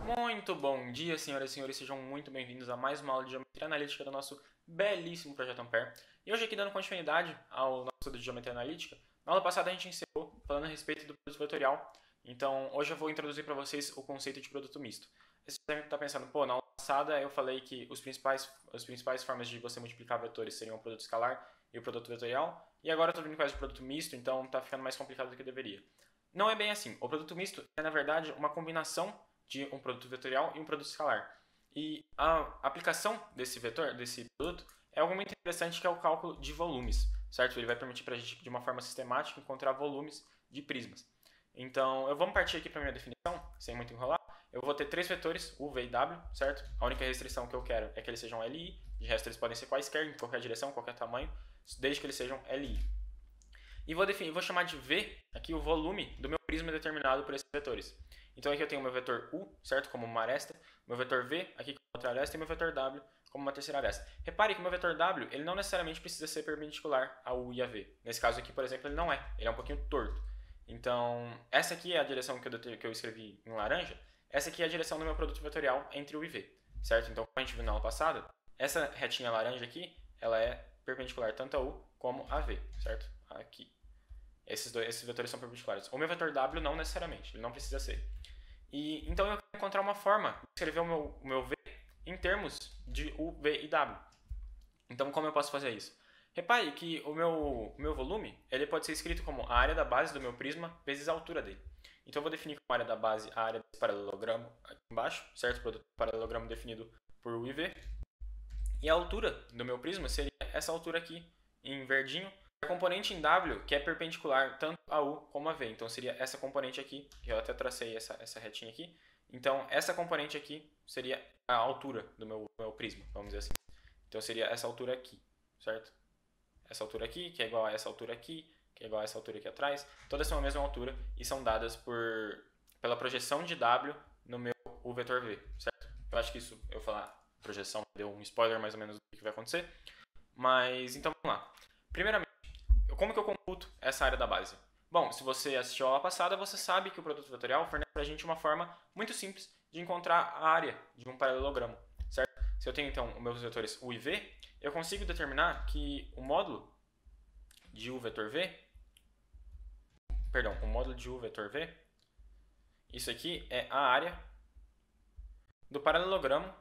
Muito bom dia, senhoras e senhores, sejam muito bem-vindos a mais uma aula de Geometria Analítica do nosso belíssimo Projeto Ampere. E hoje aqui dando continuidade ao nosso estudo de Geometria Analítica. Na aula passada a gente encerrou falando a respeito do produto vetorial, então hoje eu vou introduzir para vocês o conceito de produto misto. Você deve estar pensando, pô, na aula passada eu falei que as principais formas de você multiplicar vetores seriam o produto escalar e o produto vetorial, e agora eu estou vindo com esse produto misto, então está ficando mais complicado do que deveria. Não é bem assim. O produto misto é, na verdade, uma combinação de um produto vetorial e um produto escalar. E a aplicação desse produto, é algo muito interessante, que é o cálculo de volumes, certo? Ele vai permitir para a gente, de uma forma sistemática, encontrar volumes de prismas. Então, vamos partir aqui para a minha definição, sem muito enrolar. Eu vou ter três vetores, U, V e W, certo? A única restrição que eu quero é que eles sejam LI, de resto eles podem ser quaisquer, em qualquer direção, qualquer tamanho, desde que eles sejam LI. E vou chamar de V aqui o volume do meu prisma determinado por esses vetores. Então aqui eu tenho o meu vetor U, certo, como uma aresta, meu vetor V aqui como outra aresta e meu vetor W como uma terceira aresta. Repare que o meu vetor W, ele não necessariamente precisa ser perpendicular a U e a V. Nesse caso aqui, por exemplo, ele não é, ele é um pouquinho torto. Então, essa aqui é a direção que eu escrevi em laranja, essa aqui é a direção do meu produto vetorial entre U e V, certo? Então, como a gente viu na aula passada, essa retinha laranja aqui, ela é perpendicular tanto a U como a V, certo? Aqui. Esses vetores são perpendiculares. O meu vetor W não necessariamente, ele não precisa ser. E então eu quero encontrar uma forma de escrever o meu V em termos de U, V e W. Então como eu posso fazer isso? Repare que o meu volume ele pode ser escrito como a área da base do meu prisma vezes a altura dele. Então eu vou definir como área da base a área desse paralelogramo aqui embaixo, certo? Produto paralelogramo definido por U e V. E a altura do meu prisma seria essa altura aqui em verdinho. A componente em W, que é perpendicular tanto a U como a V. Então, seria essa componente aqui, que eu até tracei essa retinha aqui. Então, essa componente aqui seria a altura do meu prisma, vamos dizer assim. Então, seria essa altura aqui, certo? Essa altura aqui, que é igual a essa altura aqui, que é igual a essa altura aqui atrás. Todas são a mesma altura e são dadas pela projeção de W no meu U vetor V, certo? Eu acho que isso, eu falar projeção, deu um spoiler mais ou menos do que vai acontecer. Mas, então, vamos lá. Primeiramente, como que eu computo essa área da base? Bom, se você assistiu a aula passada, você sabe que o produto vetorial fornece para a gente uma forma muito simples de encontrar a área de um paralelogramo, certo? Se eu tenho, então, os meus vetores U e V, eu consigo determinar que o módulo de U vetor V, isso aqui é a área do paralelogramo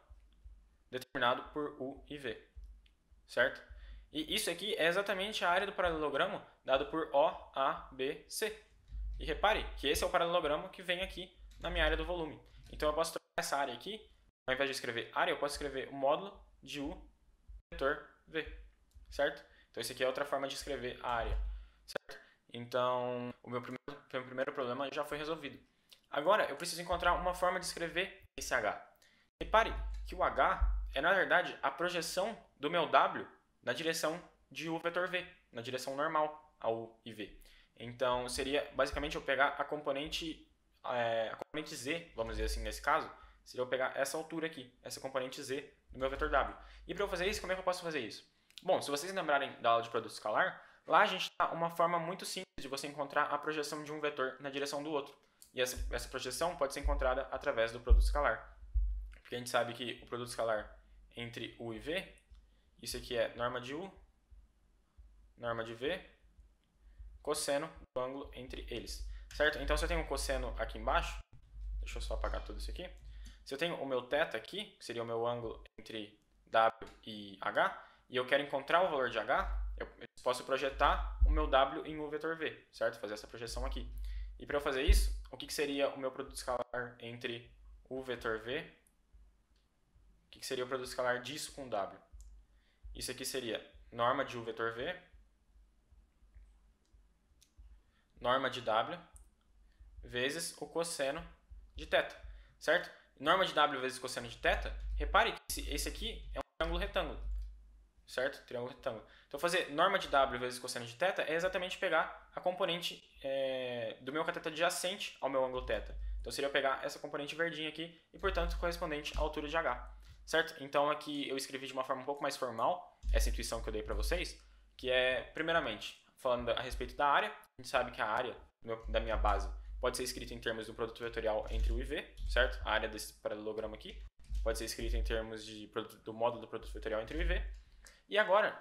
determinado por U e V, certo? E isso aqui é exatamente a área do paralelogramo dado por O, A, B, C. E repare que esse é o paralelogramo que vem aqui na minha área do volume. Então eu posso trocar essa área aqui, ao invés de escrever área, eu posso escrever o módulo de U vetor V, certo? Então isso aqui é outra forma de escrever a área, certo? Então o meu primeiro problema já foi resolvido. Agora eu preciso encontrar uma forma de escrever esse H. Repare que o H é, na verdade, a projeção do meu W na direção de U vetor V, na direção normal a U e V. Então, seria basicamente eu pegar a componente Z, vamos dizer assim, nesse caso, seria eu pegar essa altura aqui, essa componente Z do meu vetor W. E para eu fazer isso, como é que eu posso fazer isso? Bom, se vocês lembrarem da aula de produto escalar, lá a gente dá uma forma muito simples de você encontrar a projeção de um vetor na direção do outro. E essa projeção pode ser encontrada através do produto escalar. Porque a gente sabe que o produto escalar entre U e V, isso aqui é norma de U, norma de V, cosseno do ângulo entre eles, certo? Então, se eu tenho um cosseno aqui embaixo, deixa eu só apagar tudo isso aqui. Se eu tenho o meu θ aqui, que seria o meu ângulo entre W e H, e eu quero encontrar o valor de H, eu posso projetar o meu W em U vetor V, certo? Fazer essa projeção aqui. E para eu fazer isso, o que seria o meu produto escalar entre U vetor V? O que seria o produto escalar disso com W? Isso aqui seria norma de U vetor V, norma de W, vezes o cosseno de θ, certo? Norma de W vezes cosseno de θ, repare que esse aqui é um triângulo retângulo, certo? Triângulo retângulo. Então, fazer norma de W vezes cosseno de θ é exatamente pegar a componente do meu cateto adjacente ao meu ângulo θ. Então, seria pegar essa componente verdinha aqui e, portanto, correspondente à altura de H. Certo? Então aqui eu escrevi de uma forma um pouco mais formal essa intuição que eu dei para vocês, que é, primeiramente, falando a respeito da área. A gente sabe que a área da minha base pode ser escrito em termos do produto vetorial entre U e V, certo? A área desse paralelogramo aqui pode ser escrito em termos do módulo do produto vetorial entre U e V. E agora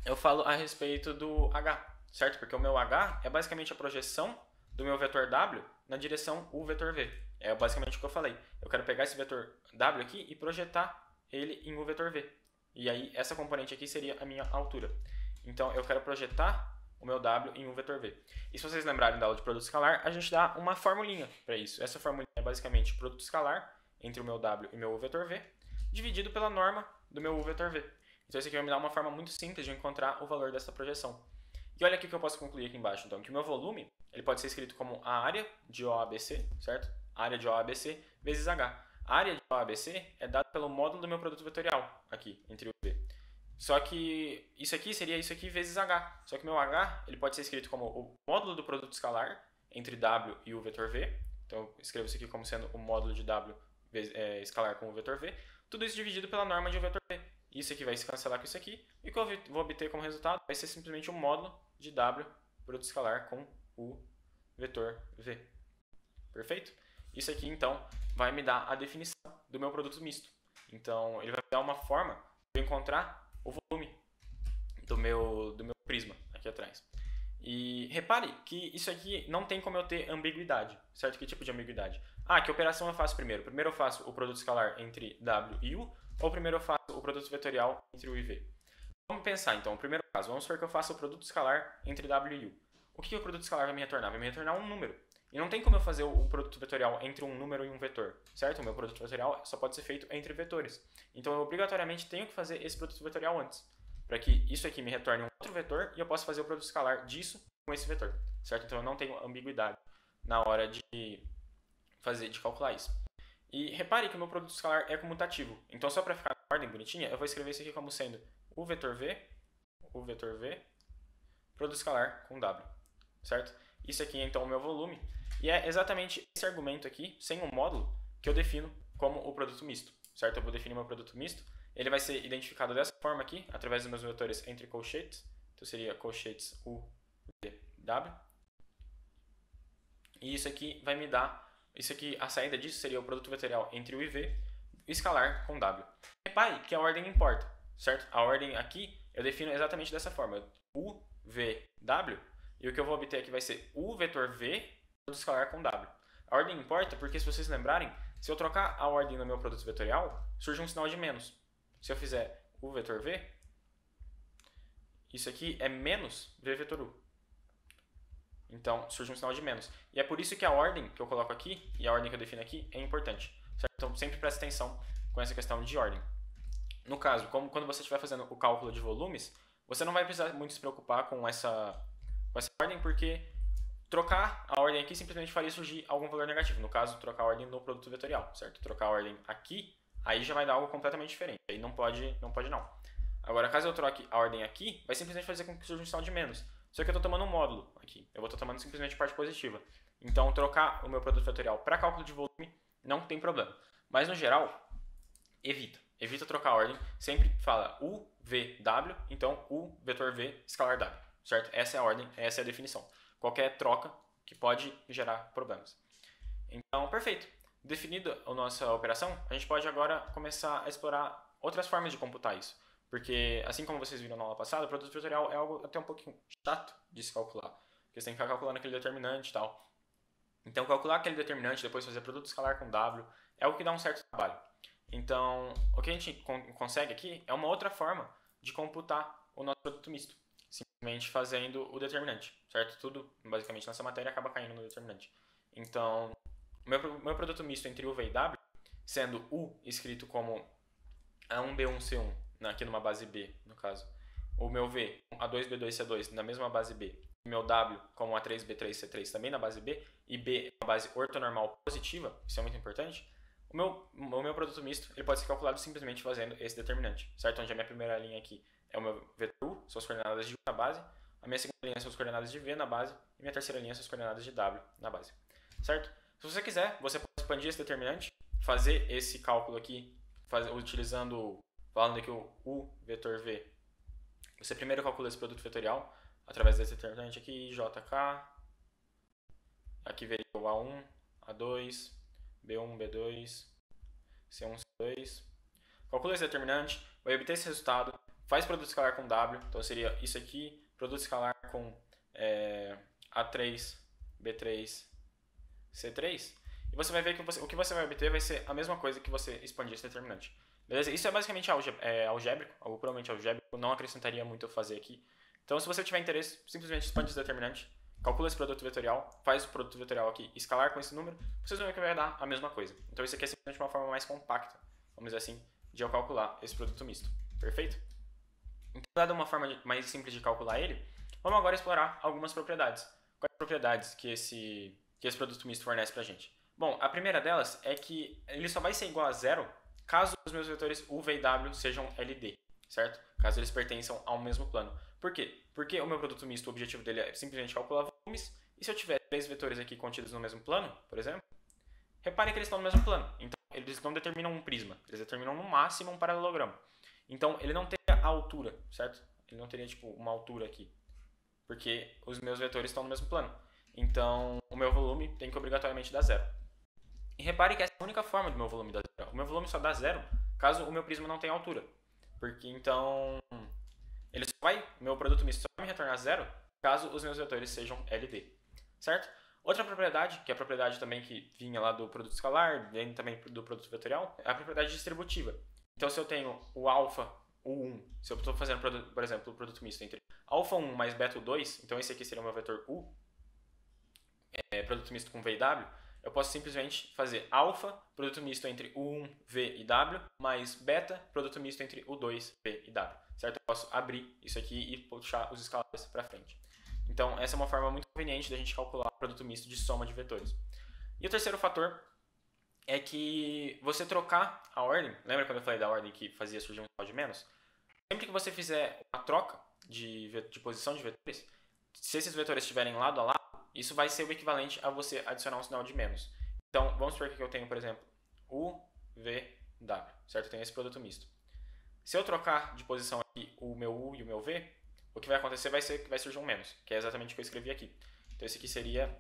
eu falo a respeito do H, certo? Porque o meu H é basicamente a projeção do meu vetor W na direção U vetor V. É basicamente o que eu falei. Eu quero pegar esse vetor W aqui e projetar ele em U vetor V. E aí essa componente aqui seria a minha altura. Então eu quero projetar o meu W em U vetor V. E se vocês lembrarem da aula de produto escalar, a gente dá uma formulinha para isso. Essa formulinha é basicamente o produto escalar entre o meu W e o meu U vetor V, dividido pela norma do meu U vetor V. Então isso aqui vai me dar uma forma muito simples de encontrar o valor dessa projeção. E olha aqui que eu posso concluir aqui embaixo, então, que o meu volume ele pode ser escrito como a área de OABC, certo? A área de OABC vezes H. A área de OABC é dada pelo módulo do meu produto vetorial, aqui, entre U e V. Só que isso aqui seria isso aqui vezes H. Só que o meu H ele pode ser escrito como o módulo do produto escalar entre W e U vetor V. Então eu escrevo isso aqui como sendo o módulo de W escalar com U vetor V. Tudo isso dividido pela norma de U vetor V. Isso aqui vai se cancelar com isso aqui. E o que eu vou obter como resultado vai ser simplesmente um módulo de W produto escalar com U vetor V. Perfeito? Isso aqui, então, vai me dar a definição do meu produto misto. Então, ele vai me dar uma forma de eu encontrar o volume do meu prisma aqui atrás. E repare que isso aqui não tem como eu ter ambiguidade, certo? Que tipo de ambiguidade? Ah, que operação eu faço primeiro? Primeiro eu faço o produto escalar entre W e U, ou primeiro eu faço o produto vetorial entre U e V? Vamos pensar, então, o primeiro caso. Vamos supor que eu faça o produto escalar entre W e U. O que o produto escalar vai me retornar? Vai me retornar um número. E não tem como eu fazer o produto vetorial entre um número e um vetor, certo? O meu produto vetorial só pode ser feito entre vetores. Então eu obrigatoriamente tenho que fazer esse produto vetorial antes, para que isso aqui me retorne um outro vetor e eu possa fazer o produto escalar disso com esse vetor, certo? Então eu não tenho ambiguidade na hora de calcular isso. E repare que o meu produto escalar é comutativo. Então só para ficar na ordem bonitinha, eu vou escrever isso aqui como sendo U vetor V, produto escalar com W, certo? Isso aqui então é o meu volume. E é exatamente esse argumento aqui, sem um módulo, que eu defino como o produto misto, certo? Eu vou definir meu produto misto. Ele vai ser identificado dessa forma aqui, através dos meus vetores entre colchetes. Então seria colchetes U, V, W. E isso aqui vai me dar, a saída disso seria o produto vetorial entre U e V, escalar com W. Repare que a ordem importa, certo? A ordem aqui eu defino exatamente dessa forma, U, V, W. E o que eu vou obter aqui vai ser U vetor V produto escalar com W. A ordem importa porque, se vocês lembrarem, se eu trocar a ordem no meu produto vetorial, surge um sinal de menos. Se eu fizer U vetor V, isso aqui é menos V vetor U. Então, surge um sinal de menos. E é por isso que a ordem que eu coloco aqui e a ordem que eu defino aqui é importante, certo? Então, sempre preste atenção com essa questão de ordem. No caso, quando você estiver fazendo o cálculo de volumes, você não vai precisar muito se preocupar com essa ordem, porque trocar a ordem aqui simplesmente faria surgir algum valor negativo. No caso, trocar a ordem no produto vetorial, certo? Trocar a ordem aqui, aí já vai dar algo completamente diferente. Aí não pode não. Agora, caso eu troque a ordem aqui, vai simplesmente fazer com que surja um sinal de menos. Só que eu estou tomando um módulo aqui. Eu vou estar tomando simplesmente parte positiva. Então, trocar o meu produto vetorial para cálculo de volume não tem problema. Mas, no geral, evita. Evita trocar a ordem. Sempre fala U, V, W. Então, U, vetor V, escalar W. Certo? Essa é a ordem, essa é a definição. Qualquer troca que pode gerar problemas. Então, perfeito. Definida a nossa operação, a gente pode agora começar a explorar outras formas de computar isso. Porque, assim como vocês viram na aula passada, o produto vetorial é algo até um pouquinho chato de se calcular. Porque você tem que ficar calculando aquele determinante e tal. Então, calcular aquele determinante, depois fazer produto escalar com W, é o que dá um certo trabalho. Então, o que a gente consegue aqui é uma outra forma de computar o nosso produto misto. Simplesmente fazendo o determinante, certo? Tudo, basicamente, nessa matéria acaba caindo no determinante. Então, o meu produto misto entre U, V e W, sendo U escrito como A1B1C1, aqui numa base B, no caso. O meu V, A2B2C2, na mesma base B. O meu W como A3B3C3, também na base B. E B é uma base ortonormal positiva, isso é muito importante. O meu produto misto ele pode ser calculado simplesmente fazendo esse determinante, certo? Onde a minha primeira linha aqui é o meu vetor U, são as coordenadas de U na base. A minha segunda linha são as coordenadas de V na base. E minha terceira linha são as coordenadas de W na base, certo? Se você quiser, você pode expandir esse determinante, fazer esse cálculo aqui, falando que o U vetor V, você primeiro calcula esse produto vetorial através desse determinante aqui, JK, aqui veria o A1, A2, B1, B2, C1, C2. Calcula esse determinante, vai obter esse resultado, faz produto escalar com W, então seria isso aqui, produto escalar com A3, B3, C3. E você vai ver que o que você vai obter vai ser a mesma coisa que você expandir esse determinante. Beleza? Isso é basicamente algébrico, algo puramente algébrico, não acrescentaria muito eu fazer aqui. Então, se você tiver interesse, simplesmente expande esse determinante, calcula esse produto vetorial, faz o produto vetorial aqui escalar com esse número, vocês vão ver que vai dar a mesma coisa. Então, isso aqui é simplesmente uma forma mais compacta, vamos dizer assim, de eu calcular esse produto misto. Perfeito? Então, dada uma forma mais simples de calcular ele, vamos agora explorar algumas propriedades. Quais propriedades que esse produto misto fornece pra gente? Bom, a primeira delas é que ele só vai ser igual a zero caso os meus vetores U, V e W sejam LD, certo? Caso eles pertençam ao mesmo plano. Por quê? Porque o meu produto misto, o objetivo dele é simplesmente calcular volumes, e se eu tiver três vetores aqui contidos no mesmo plano, por exemplo, repare que eles estão no mesmo plano. Então, eles não determinam um prisma, eles determinam no máximo um paralelogramo. Então, ele não teria a altura, certo? Ele não teria, tipo, uma altura aqui, porque os meus vetores estão no mesmo plano. Então, o meu volume tem que obrigatoriamente dar zero. E repare que essa é a única forma do meu volume dar zero. O meu volume só dá zero caso o meu prisma não tenha altura. Porque então, o meu produto misto só vai me retornar zero caso os meus vetores sejam LD. Certo? Outra propriedade, que é a propriedade também que vinha lá do produto escalar, vem também do produto vetorial, é a propriedade distributiva. Então, se eu tenho o alfa, o 1, se eu estou fazendo, por exemplo, o produto misto entre alfa 1 mais beta 2, então esse aqui seria o meu vetor U, produto misto com V e W, eu posso simplesmente fazer alfa, produto misto entre U1, V e W, mais beta, produto misto entre U2, V e W. Certo? Eu posso abrir isso aqui e puxar os escalares para frente. Então, essa é uma forma muito conveniente da gente calcular o produto misto de soma de vetores. E o terceiro fator é que você trocar a ordem, lembra quando eu falei da ordem que fazia surgir um sinal de menos? Sempre que você fizer uma troca de posição de vetores, se esses vetores estiverem lado a lado, isso vai ser o equivalente a você adicionar um sinal de menos. Então, vamos supor que eu tenho, por exemplo, U, V, W, certo? Eu tenho esse produto misto. Se eu trocar de posição aqui o meu U e o meu V, o que vai acontecer vai ser que vai surgir um menos, que é exatamente o que eu escrevi aqui. Então, esse aqui seria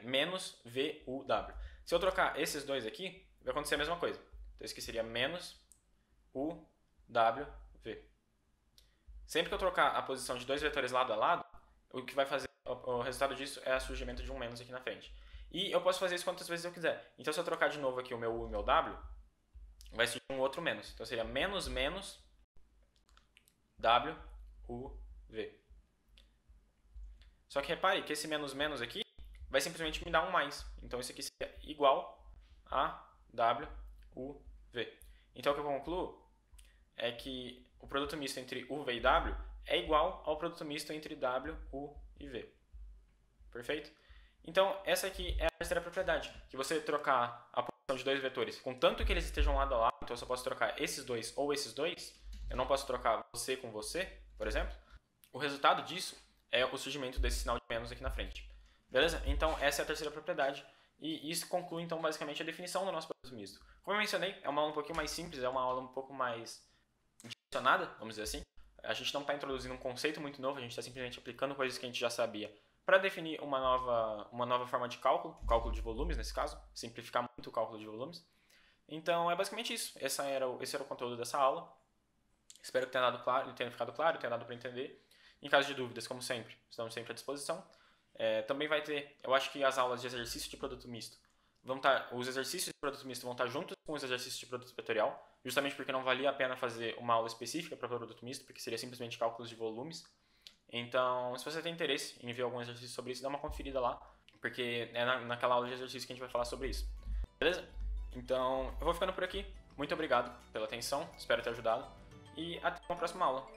menos VUW. Se eu trocar esses dois aqui, vai acontecer a mesma coisa. Então, esse aqui seria menos UWV. Sempre que eu trocar a posição de dois vetores lado a lado, o que vai fazer o resultado disso é o surgimento de um menos aqui na frente. E eu posso fazer isso quantas vezes eu quiser. Então, se eu trocar de novo aqui o meu U e o meu W, vai surgir um outro menos. Então, seria menos W, U, V. Só que repare que esse menos aqui vai simplesmente me dar um mais. Então, isso aqui seria igual a W, U, V. Então, o que eu concluo é que o produto misto entre U, V e W é igual ao produto misto entre W, U e V. Perfeito? Então, essa aqui é a terceira propriedade, que você trocar a posição de dois vetores, contanto que eles estejam lado a lado, então eu só posso trocar esses dois ou esses dois, eu não posso trocar você com você, por exemplo, o resultado disso é o surgimento desse sinal de menos aqui na frente. Beleza? Então, essa é a terceira propriedade, e isso conclui, então, basicamente a definição do nosso produto misto. Como eu mencionei, é uma aula um pouquinho mais simples, é uma aula um pouco mais direcionada, vamos dizer assim. A gente não está introduzindo um conceito muito novo, a gente está simplesmente aplicando coisas que a gente já sabia para definir uma nova forma de cálculo de volumes nesse caso, simplificar muito o cálculo de volumes. Então é basicamente isso, esse era o conteúdo dessa aula. Espero que tenha ficado claro, tenha dado para entender. Em caso de dúvidas, como sempre, estamos sempre à disposição. Também vai ter, eu acho que as aulas de exercício de produto misto, os exercícios de produto misto vão estar juntos com os exercícios de produto vetorial, justamente porque não valia a pena fazer uma aula específica para produto misto, porque seria simplesmente cálculos de volumes. Então, se você tem interesse em ver algum exercício sobre isso, dá uma conferida lá, porque é naquela aula de exercício que a gente vai falar sobre isso. Beleza? Então, eu vou ficando por aqui. Muito obrigado pela atenção, espero ter ajudado, e até uma próxima aula.